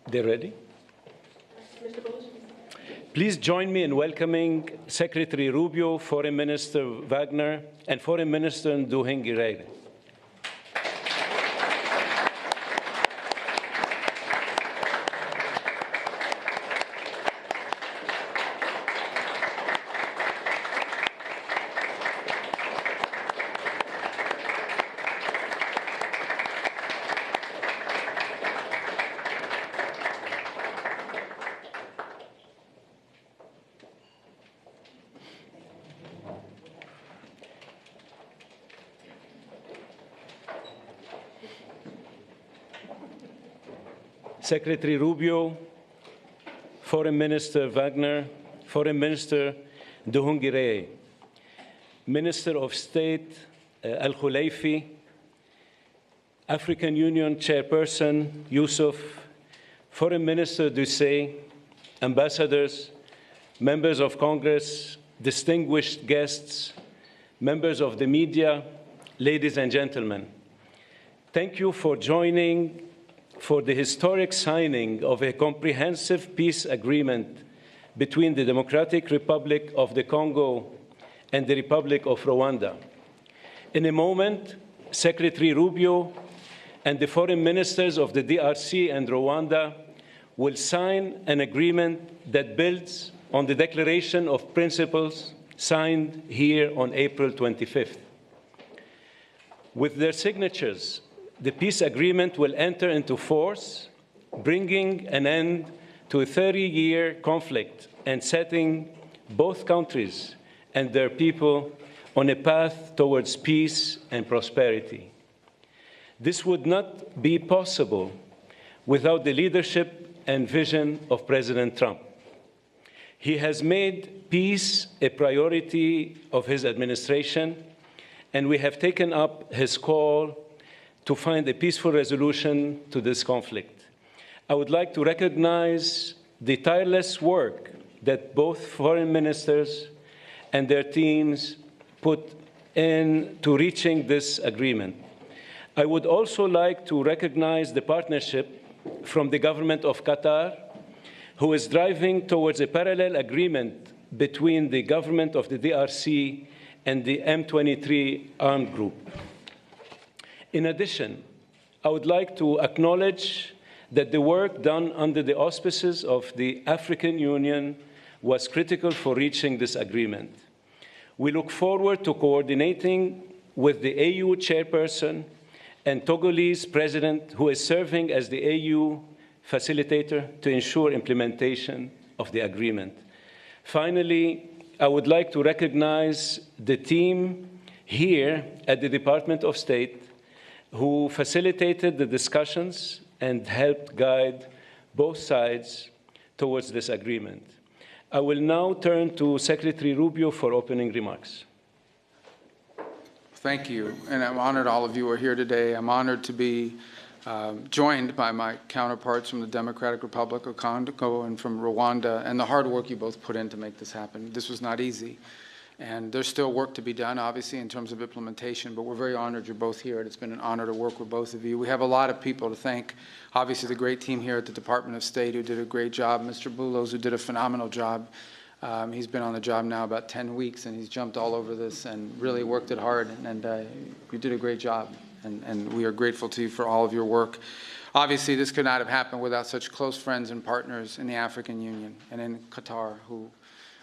They ready? Please join me in welcoming Secretary Rubio, Foreign Minister Wagner, and Foreign Minister Nduhungirehe. Secretary Rubio, Foreign Minister Wagner, Foreign Minister Nduhungirehe, Minister of State Al-Khulaifi, African Union Chairperson Yusuf, Foreign Minister Dusay, ambassadors, members of Congress, distinguished guests, members of the media, ladies and gentlemen. Thank you for joining for the historic signing of a comprehensive peace agreement between the Democratic Republic of the Congo and the Republic of Rwanda. In a moment, Secretary Rubio and the foreign ministers of the DRC and Rwanda will sign an agreement that builds on the Declaration of Principles signed here on April 25th. With their signatures, the peace agreement will enter into force, bringing an end to a 30-year conflict and setting both countries and their people on a path towards peace and prosperity. This would not be possible without the leadership and vision of President Trump. He has made peace a priority of his administration, and we have taken up his call to find a peaceful resolution to this conflict. I would like to recognize the tireless work that both foreign ministers and their teams put into reaching this agreement. I would also like to recognize the partnership from the government of Qatar, who is driving towards a parallel agreement between the government of the DRC and the M23 armed group. In addition, I would like to acknowledge that the work done under the auspices of the African Union was critical for reaching this agreement. We look forward to coordinating with the AU chairperson and Togolese president, who is serving as the AU facilitator, to ensure implementation of the agreement. Finally, I would like to recognize the team here at the Department of State who facilitated the discussions and helped guide both sides towards this agreement. I will now turn to Secretary Rubio for opening remarks. Thank you, and I'm honored all of you are here today. I'm honored to be joined by my counterparts from the Democratic Republic of Congo and from Rwanda, and the hard work you both put in to make this happen. This was not easy. And there's still work to be done, obviously, in terms of implementation, but we're very honored you're both here, and it's been an honor to work with both of you. We have a lot of people to thank. Obviously, the great team here at the Department of State who did a great job, Mr. Bulos, who did a phenomenal job. He's been on the job now about 10 weeks, and he's jumped all over this and really worked it hard, and you did a great job, and we are grateful to you for all of your work. Obviously, this could not have happened without such close friends and partners in the African Union and in Qatar, who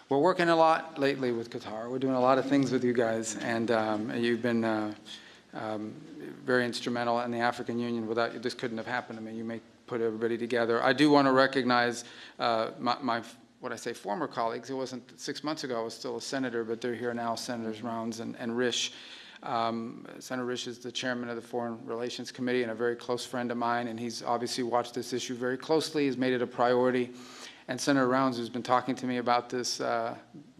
we're working a lot lately with Qatar. We're doing a lot of things with you guys, and you've been very instrumental in the African Union. Without you, this couldn't have happened. I mean, you may put everybody together. I do want to recognize what I say, former colleagues. It wasn't 6 months ago. I was still a senator, but they're here now, Senators Rounds and Risch. Senator Risch is the chairman of the Foreign Relations Committee and a very close friend of mine, and he's obviously watched this issue very closely. He's made it a priority. And Senator Rounds, who's been talking to me about this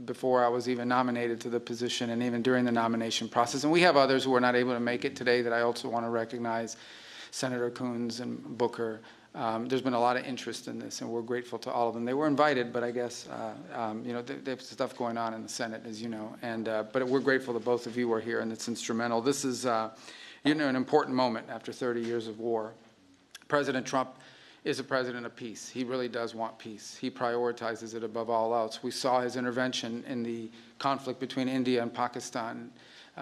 before I was even nominated to the position and even during the nomination process. And we have others who are not able to make it today that I also want to recognize, Senator Coons and Booker. There's been a lot of interest in this, and we're grateful to all of them. They were invited, but I guess, you know, they have stuff going on in the Senate, as you know. And, but we're grateful that both of you are here, and it's instrumental. This is, you know, an important moment after 30 years of war. President Trump is a president of peace. He really does want peace. He prioritizes it above all else. We saw his intervention in the conflict between India and Pakistan.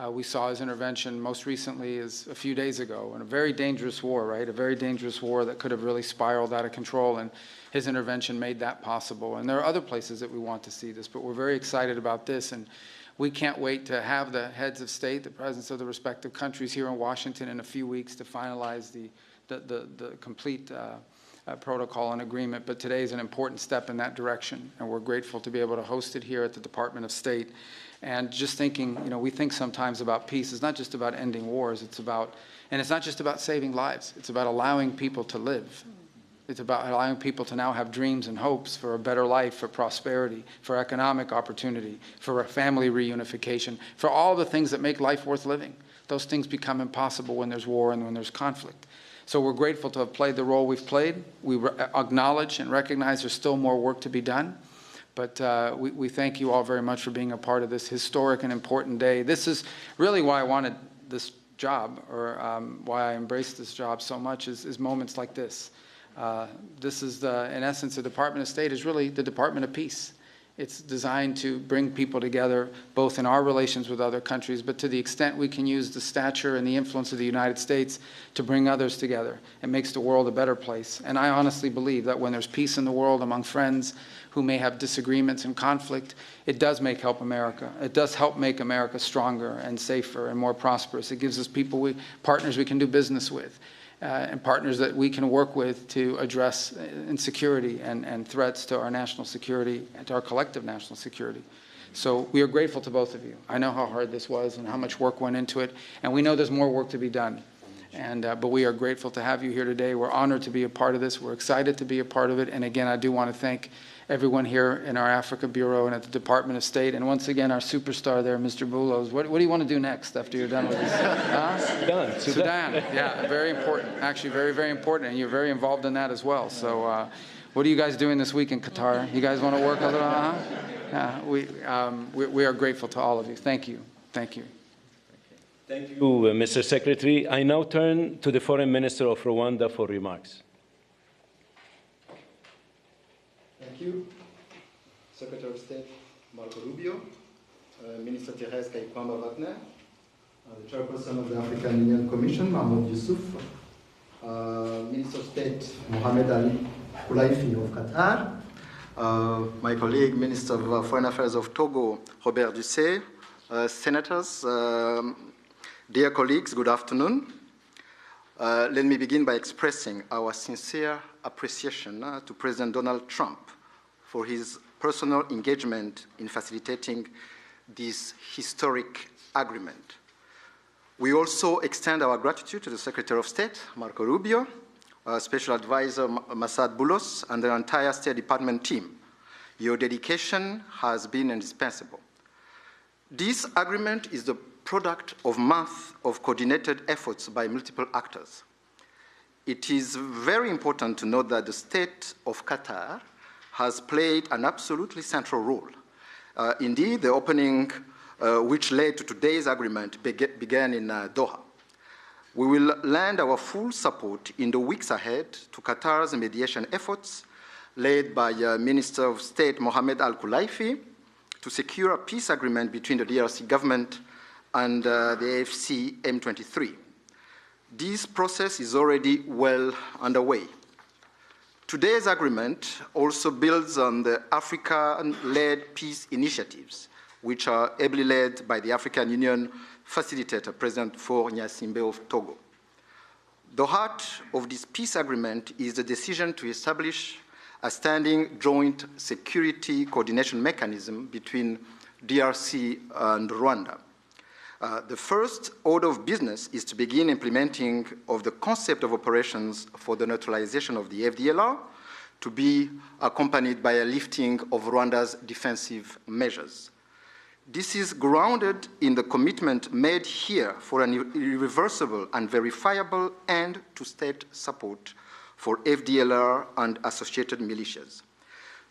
We saw his intervention most recently as a few days ago in a very dangerous war, right? A very dangerous war that could have really spiraled out of control, and his intervention made that possible. And there are other places that we want to see this, but we're very excited about this, and we can't wait to have the heads of state, the presidents of the respective countries here in Washington in a few weeks to finalize the complete protocol and agreement. But today is an important step in that direction, and we're grateful to be able to host it here at the Department of State. And just thinking, we think sometimes about peace. It's not just about ending wars. It's not just about saving lives. It's about allowing people to live. It's about allowing people to now have dreams and hopes for a better life, for prosperity, for economic opportunity, for a family reunification, for all the things that make life worth living. Those things become impossible when there's war and when there's conflict. So we're grateful to have played the role we've played. We acknowledge and recognize there's still more work to be done. But we thank you all very much for being a part of this historic and important day. This is really why I wanted this job, or why I embraced this job so much, is moments like this. This is, in essence, the Department of State is really the Department of Peace. It's designed to bring people together, both in our relations with other countries, but to the extent we can use the stature and the influence of the United States to bring others together. It makes the world a better place. And I honestly believe that when there's peace in the world among friends who may have disagreements and conflict, it does help America. It does help make America stronger and safer and more prosperous. It gives us partners we can do business with. And partners that we can work with to address insecurity and threats to our national security and to our collective national security. So we are grateful to both of you. I know how hard this was and how much work went into it, and we know there's more work to be done. But we are grateful to have you here today. We're honored to be a part of this. We're excited to be a part of it. And again, I do want to thank everyone here in our Africa Bureau and at the Department of State. And once again, our superstar there, Mr. Boulos. What do you want to do next after you're done with this? Sudan. Yeah, very important. Actually, very, very important. And you're very involved in that as well. So what are you guys doing this week in Qatar? You guys want to work a little? We are grateful to all of you. Thank you. Thank you. Thank you, Mr. Secretary. I now turn to the Foreign Minister of Rwanda for remarks. Thank you. Secretary of State Marco Rubio, Minister Thérèse Kayikwamba Wagner, the Chairperson of the African Union Commission, Mahmoud Yusuf, Minister of State Mohamed Ali Koulaifi of Qatar, my colleague, Minister of Foreign Affairs of Togo, Robert Dussé, senators, dear colleagues, good afternoon. Let me begin by expressing our sincere appreciation to President Donald Trump for his personal engagement in facilitating this historic agreement. We also extend our gratitude to the Secretary of State, Marco Rubio, Special Advisor Masad Boulos, and the entire State Department team. Your dedication has been indispensable. This agreement is the product of months of coordinated efforts by multiple actors. It is very important to note that the State of Qatar has played an absolutely central role. Indeed, the opening, which led to today's agreement, began in Doha. We will lend our full support in the weeks ahead to Qatar's mediation efforts, led by Minister of State Mohamed Al Koulaifi, to secure a peace agreement between the DRC government and the AFC M23. This process is already well underway. Today's agreement also builds on the African-led peace initiatives, which are ably led by the African Union facilitator, President Faure Gnassingbé of Togo. The heart of this peace agreement is the decision to establish a standing joint security coordination mechanism between DRC and Rwanda. The first order of business is to begin implementing of the concept of operations for the neutralization of the FDLR, to be accompanied by a lifting of Rwanda's defensive measures. This is grounded in the commitment made here for an irreversible and verifiable end to state support for FDLR and associated militias.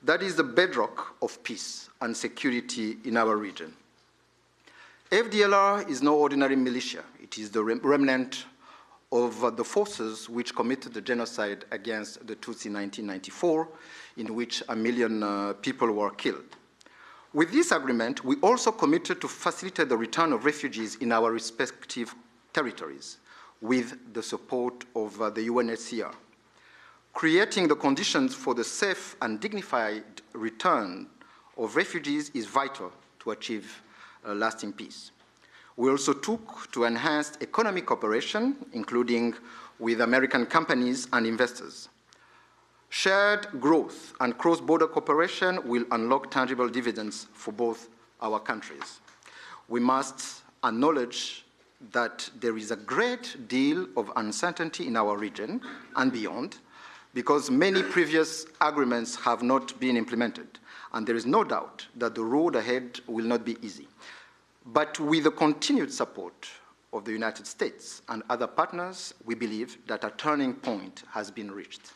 That is the bedrock of peace and security in our region. FDLR is no ordinary militia. It is the remnant of the forces which committed the genocide against the Tutsi in 1994, in which 1 million people were killed. With this agreement, we also committed to facilitate the return of refugees in our respective territories with the support of the UNHCR. Creating the conditions for the safe and dignified return of refugees is vital to achieve lasting peace. We also took to enhance economic cooperation, including with American companies and investors. Shared growth and cross-border cooperation will unlock tangible dividends for both our countries. We must acknowledge that there is a great deal of uncertainty in our region and beyond, because many previous agreements have not been implemented, and there is no doubt that the road ahead will not be easy. But with the continued support of the United States and other partners, we believe that a turning point has been reached.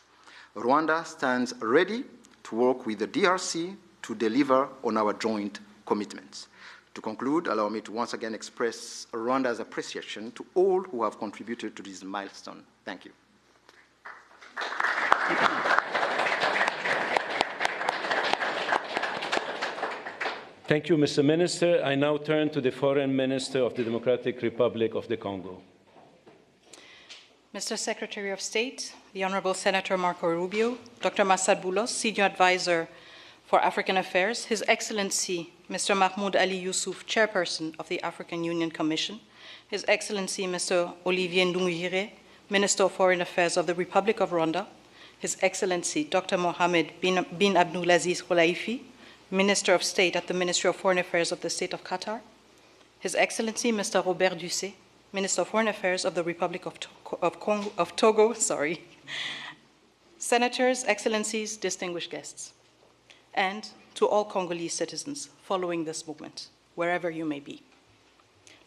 Rwanda stands ready to work with the DRC to deliver on our joint commitments. To conclude, allow me to once again express Rwanda's appreciation to all who have contributed to this milestone. Thank you. Thank you, Mr. Minister. I now turn to the Foreign Minister of the Democratic Republic of the Congo. Mr. Secretary of State, the Honorable Senator Marco Rubio, Dr. Massad Boulos, Senior Advisor for African Affairs, His Excellency Mr. Mahmoud Ali Yusuf, Chairperson of the African Union Commission, His Excellency Mr. Olivier Nduhungirehe, Minister of Foreign Affairs of the Republic of Rwanda, His Excellency Dr. Mohamed bin Abdulaziz Khelaifi, Minister of State at the Ministry of Foreign Affairs of the State of Qatar, His Excellency Mr. Robert Ducé, Minister of Foreign Affairs of the Republic of Togo, Senators, Excellencies, distinguished guests, and to all Congolese citizens following this movement, wherever you may be.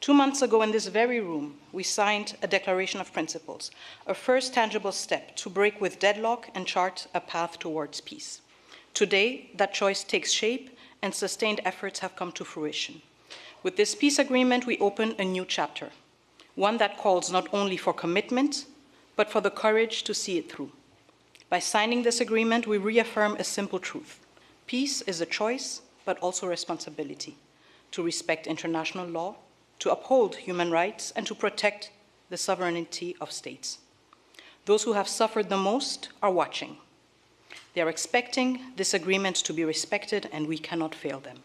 2 months ago in this very room, we signed a Declaration of Principles, a first tangible step to break with deadlock and chart a path towards peace. Today, that choice takes shape and sustained efforts have come to fruition. With this peace agreement, we open a new chapter, one that calls not only for commitment, but for the courage to see it through. By signing this agreement, we reaffirm a simple truth. Peace is a choice, but also responsibility, to respect international law, to uphold human rights, and to protect the sovereignty of states. Those who have suffered the most are watching. They are expecting this agreement to be respected, and we cannot fail them.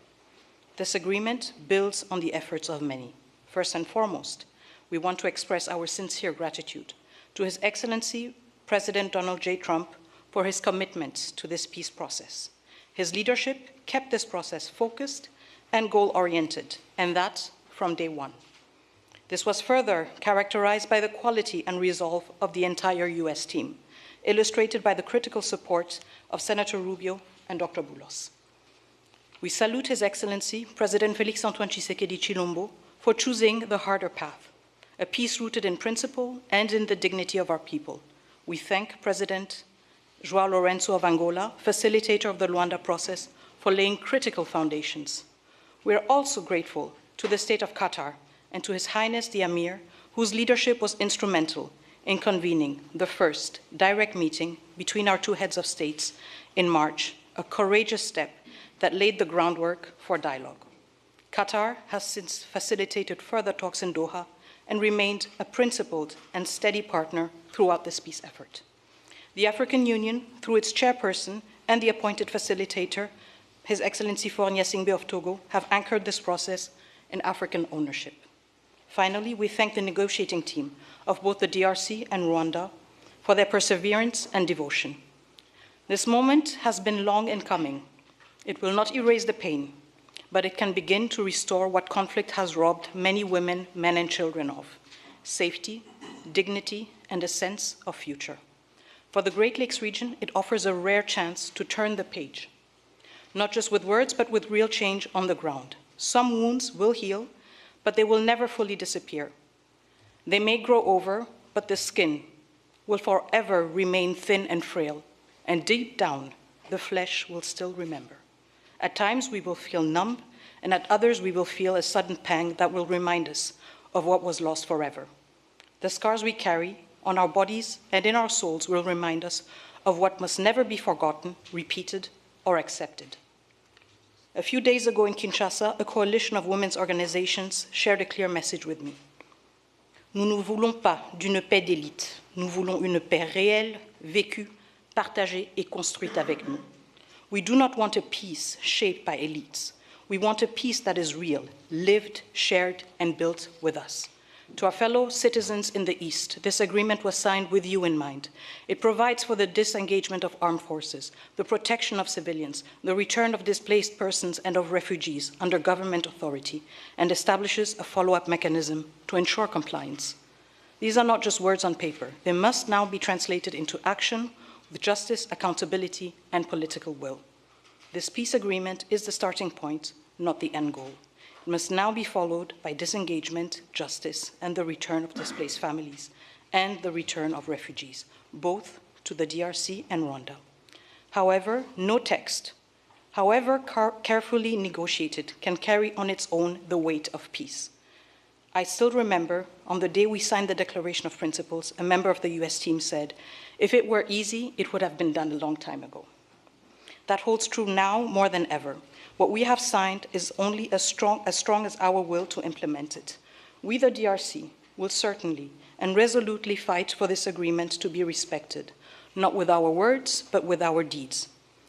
This agreement builds on the efforts of many. First and foremost, we want to express our sincere gratitude to His Excellency President Donald J. Trump for his commitment to this peace process. His leadership kept this process focused and goal-oriented, and that from day one. This was further characterized by the quality and resolve of the entire US team, illustrated by the critical support of Senator Rubio and Dr. Boulos. We salute His Excellency, President Félix-Antoine Tshisekedi Chilombo, for choosing the harder path, a peace rooted in principle and in the dignity of our people. We thank President João Lourenço of Angola, facilitator of the Luanda process, for laying critical foundations. We are also grateful to the State of Qatar and to His Highness the Emir, whose leadership was instrumental in convening the first direct meeting between our two heads of states in March, a courageous step that laid the groundwork for dialogue. Qatar has since facilitated further talks in Doha and remained a principled and steady partner throughout this peace effort. The African Union, through its chairperson and the appointed facilitator, His Excellency Faure Gnassingbé of Togo, have anchored this process in African ownership. Finally, we thank the negotiating team of both the DRC and Rwanda for their perseverance and devotion. This moment has been long in coming. It will not erase the pain, but it can begin to restore what conflict has robbed many women, men, and children of: safety, dignity, and a sense of future. For the Great Lakes region, it offers a rare chance to turn the page, not just with words, but with real change on the ground. Some wounds will heal, but they will never fully disappear. They may grow over, but the skin will forever remain thin and frail, and deep down, the flesh will still remember. At times, we will feel numb, and at others, we will feel a sudden pang that will remind us of what was lost forever. The scars we carry on our bodies and in our souls will remind us of what must never be forgotten, repeated, or accepted. A few days ago in Kinshasa, a coalition of women's organizations shared a clear message with me. Nous ne voulons pas d'une paix d'élite. Nous voulons une paix réelle, vécue, partagée et construite avec nous. We do not want a peace shaped by elites. We want a peace that is real, lived, shared, and built with us. To our fellow citizens in the East, this agreement was signed with you in mind. It provides for the disengagement of armed forces, the protection of civilians, the return of displaced persons and of refugees under government authority, and establishes a follow-up mechanism to ensure compliance. These are not just words on paper. They must now be translated into action with justice, accountability, and political will. This peace agreement is the starting point, not the end goal. It must now be followed by disengagement, justice, and the return of displaced families, and the return of refugees, both to the DRC and Rwanda. However, no text, however carefully negotiated, can carry on its own the weight of peace. I still remember, on the day we signed the Declaration of Principles, a member of the US team said, "If it were easy, it would have been done a long time ago." That holds true now more than ever. What we have signed is only as strong as our will to implement it. We, the DRC, will certainly and resolutely fight for this agreement to be respected, not with our words, but with our deeds.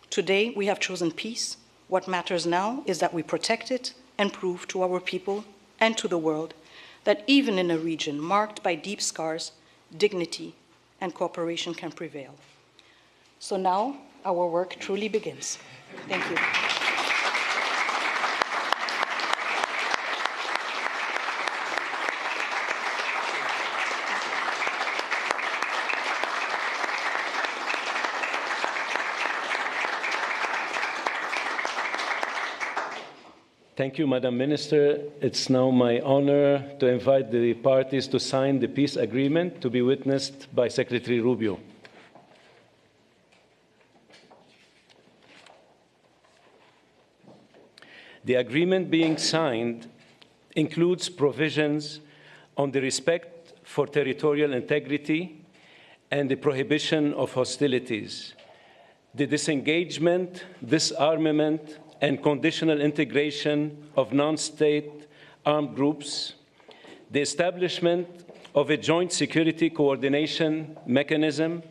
Today, we have chosen peace. What matters now is that we protect it and prove to our people and to the world that even in a region marked by deep scars, dignity and cooperation can prevail. So now, our work truly begins. Thank you. Thank you, Madam Minister. It's now my honor to invite the parties to sign the peace agreement to be witnessed by Secretary Rubio. The agreement being signed includes provisions on the respect for territorial integrity and the prohibition of hostilities, the disengagement, disarmament, and conditional integration of non-state armed groups, the establishment of a joint security coordination mechanism,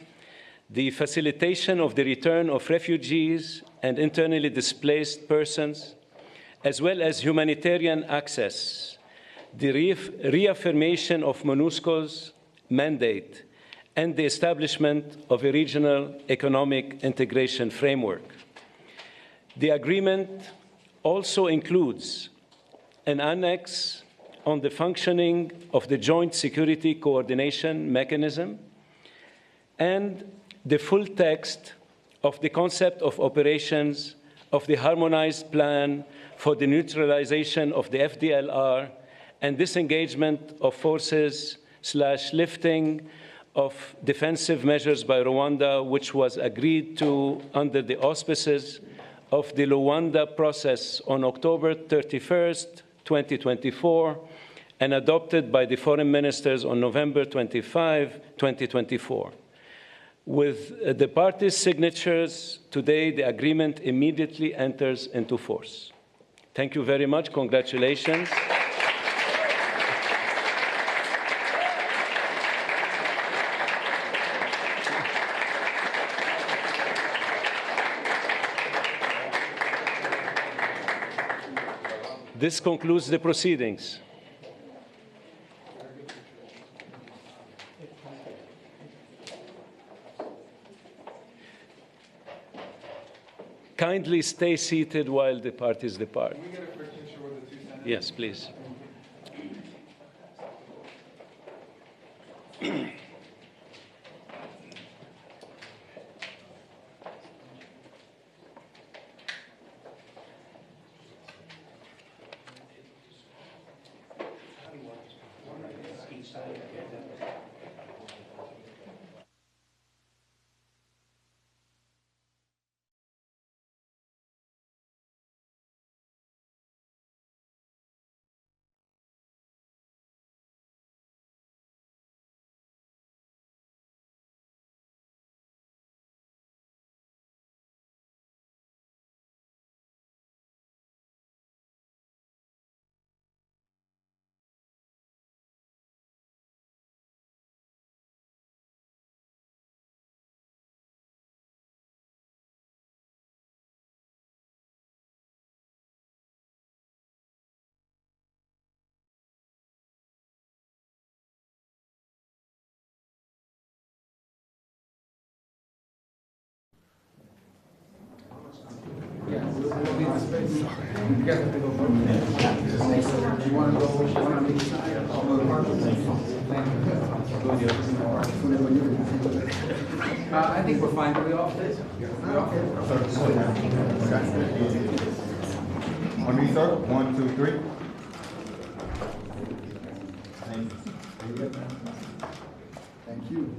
the facilitation of the return of refugees and internally displaced persons, as well as humanitarian access, the reaffirmation of MONUSCO's mandate, and the establishment of a regional economic integration framework. The agreement also includes an annex on the functioning of the Joint Security Coordination Mechanism and the full text of the concept of operations of the Harmonized Plan for the Neutralization of the FDLR and disengagement of forces / lifting of defensive measures by Rwanda, which was agreed to under the auspices of the Luanda process on October 31st, 2024, and adopted by the foreign ministers on November 25, 2024. With the parties' signatures today, the agreement immediately enters into force. Thank you very much. Congratulations. This concludes the proceedings. Kindly stay seated while the parties depart. Can we get a quick picture with the two senators? Yes, please. I think we're fine. Are we off this? On restart, 1, 2, 3. Thank you.